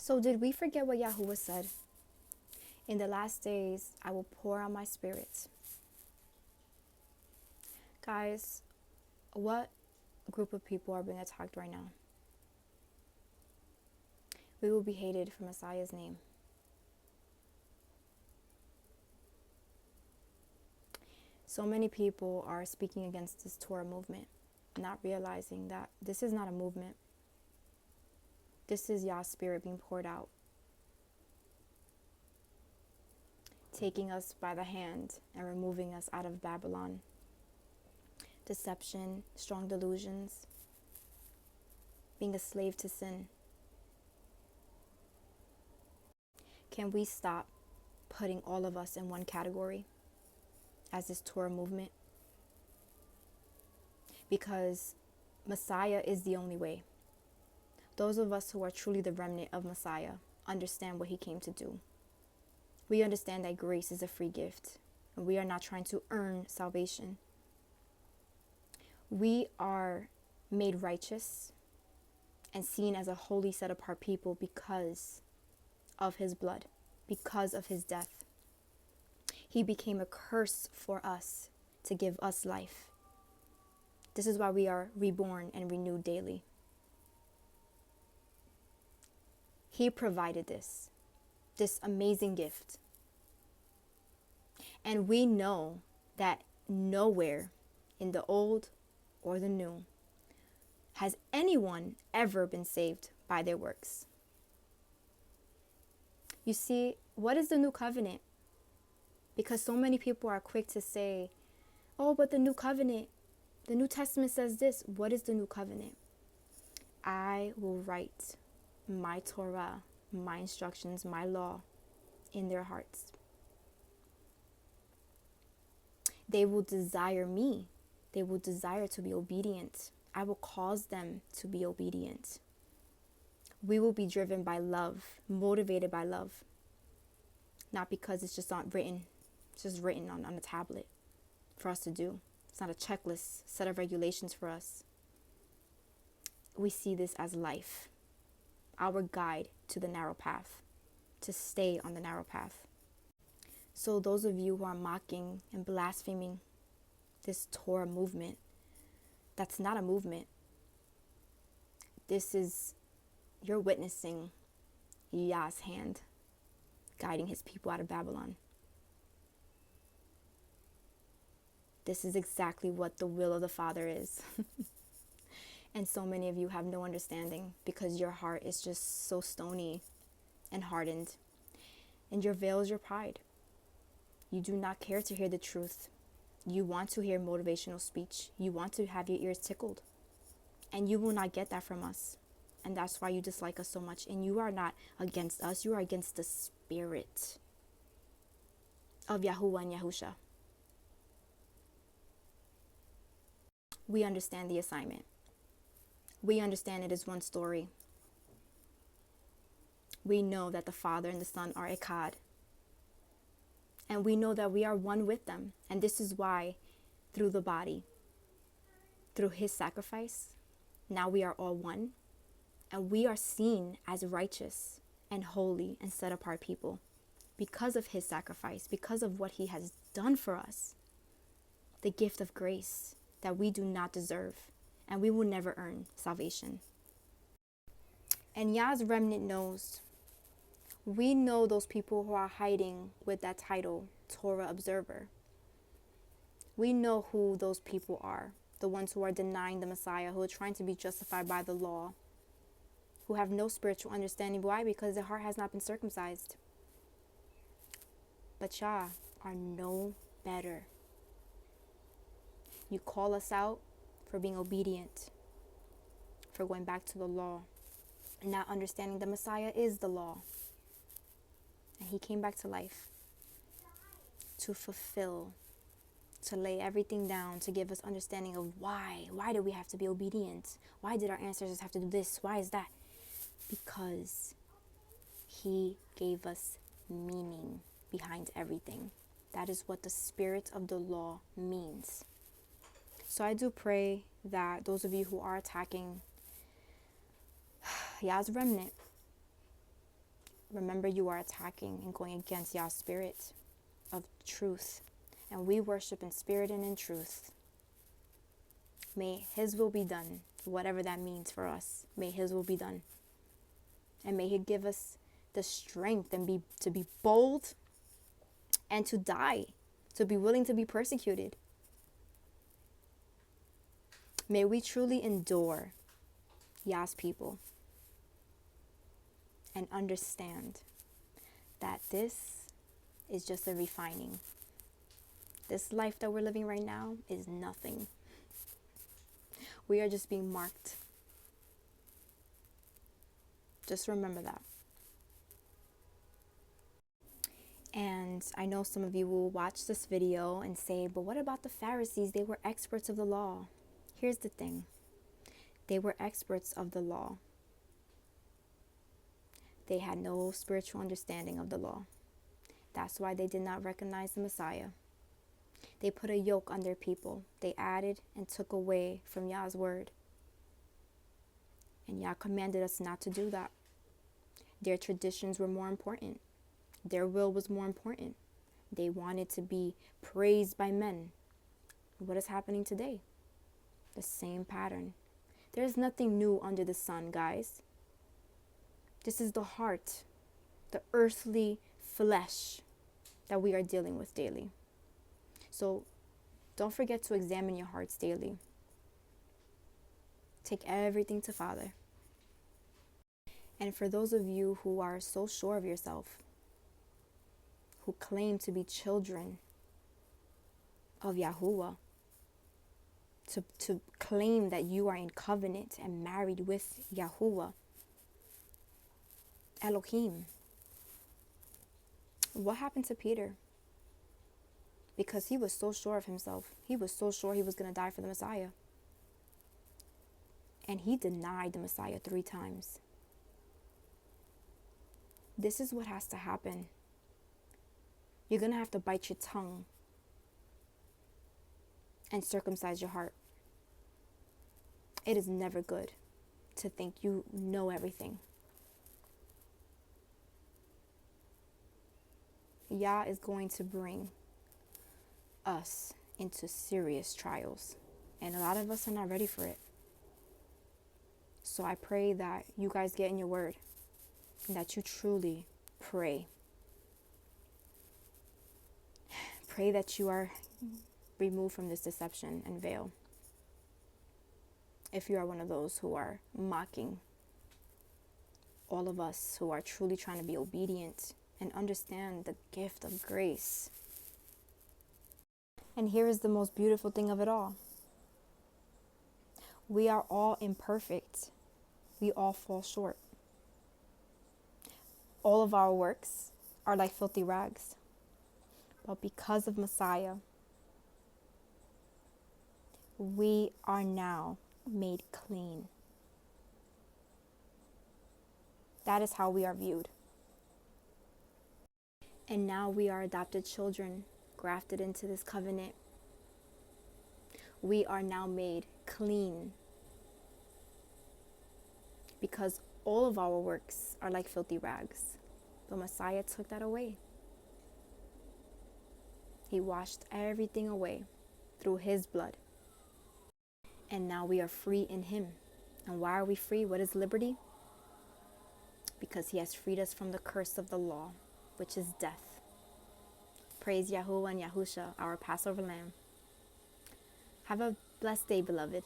So did we forget what Yahuwah said? In the last days, I will pour out my spirit. Guys, what group of people are being attacked right now? We will be hated for Messiah's name. So many people are speaking against this Torah movement, not realizing that this is not a movement. This is Yah's spirit being poured out, taking us by the hand and removing us out of Babylon. Deception, strong delusions, being a slave to sin. Can we stop putting all of us in one category as this Torah movement? Because Messiah is the only way. Those of us who are truly the remnant of Messiah understand what he came to do. We understand that grace is a free gift, and we are not trying to earn salvation. We are made righteous and seen as a holy, set-apart people because of his blood, because of his death. He became a curse for us to give us life. This is why we are reborn and renewed daily. He provided this amazing gift. And we know that nowhere in the old or the new has anyone ever been saved by their works. You see, what is the new covenant? Because so many people are quick to say, oh, but the new covenant, the New Testament says this. What is the new covenant? I will write my Torah, my instructions, my law in their hearts. They will desire me. They will desire to be obedient. I will cause them to be obedient. We will be driven by love, motivated by love. Not because it's just not written. It's just written on a tablet for us to do. It's not a checklist, set of regulations for us. We see this as life. Our guide to the narrow path. To stay on the narrow path. So those of you who are mocking and blaspheming this Torah movement, that's not a movement. You're witnessing Yah's hand guiding his people out of Babylon. This is exactly what the will of the Father is. And so many of you have no understanding because your heart is just so stony and hardened. And your veil is your pride. You do not care to hear the truth. You want to hear motivational speech. You want to have your ears tickled. And you will not get that from us. And that's why you dislike us so much. And you are not against us. You are against the spirit of Yahuwah and Yahusha. We understand the assignment. We understand it is one story. We know that the Father and the Son are Echad. And we know that we are one with them. And this is why, through the body, through his sacrifice, now we are all one. And we are seen as righteous and holy and set apart people because of his sacrifice, because of what he has done for us. The gift of grace that we do not deserve, and we will never earn salvation. And Yah's remnant knows. We know those people who are hiding with that title, Torah Observer. We know who those people are. The ones who are denying the Messiah, who are trying to be justified by the law, who have no spiritual understanding. Why? Because their heart has not been circumcised. But Yah are no better. You call us out for being obedient, for going back to the law, and not understanding the Messiah is the law. And he came back to life to fulfill, to lay everything down, to give us understanding of why. Why do we have to be obedient? Why did our ancestors have to do this? Why is that? Because he gave us meaning behind everything. That is what the spirit of the law means. So I do pray that those of you who are attacking Yah's remnant, remember, you are attacking and going against Yah's spirit of truth. And we worship in spirit and in truth. May His will be done, whatever that means for us. May His will be done. And may He give us the strength and to be bold and to die, to be willing to be persecuted. May we truly endure Yah's people and understand that this is just a refining. This life that we're living right now is nothing. We are just being marked. Just remember that. And I know some of you will watch this video and say, but what about the Pharisees? They were experts of the law. Here's the thing. They were experts of the law. They had no spiritual understanding of the law. That's why they did not recognize the Messiah. They put a yoke on their people. They added and took away from Yah's word. And Yah commanded us not to do that. Their traditions were more important. Their will was more important. They wanted to be praised by men. What is happening today? The same pattern. There's nothing new under the sun, guys. This is the heart, the earthly flesh that we are dealing with daily. So don't forget to examine your hearts daily. Take everything to Father. And for those of you who are so sure of yourself, who claim to be children of Yahuwah, to claim that you are in covenant and married with Yahuwah, Elohim. What happened to Peter? Because he was so sure of himself. He was so sure he was going to die for the Messiah. And he denied the Messiah 3 times. This is what has to happen. You're going to have to bite your tongue and circumcise your heart. It is never good to think you know everything. Yah is going to bring us into serious trials, and a lot of us are not ready for it. So I pray that you guys get in your word and that you truly pray. Pray that you are removed from this deception and veil. If you are one of those who are mocking all of us who are truly trying to be obedient and understand the gift of grace. And here is the most beautiful thing of it all. We are all imperfect. We all fall short. All of our works are like filthy rags. But because of Messiah, we are now made clean. That is how we are viewed. And now we are adopted children, grafted into this covenant. We are now made clean because all of our works are like filthy rags. But Messiah took that away. He washed everything away through His blood. And now we are free in Him. And why are we free? What is liberty? Because He has freed us from the curse of the law, which is death. Praise Yahuwah and Yahusha, our Passover Lamb. Have a blessed day, beloved.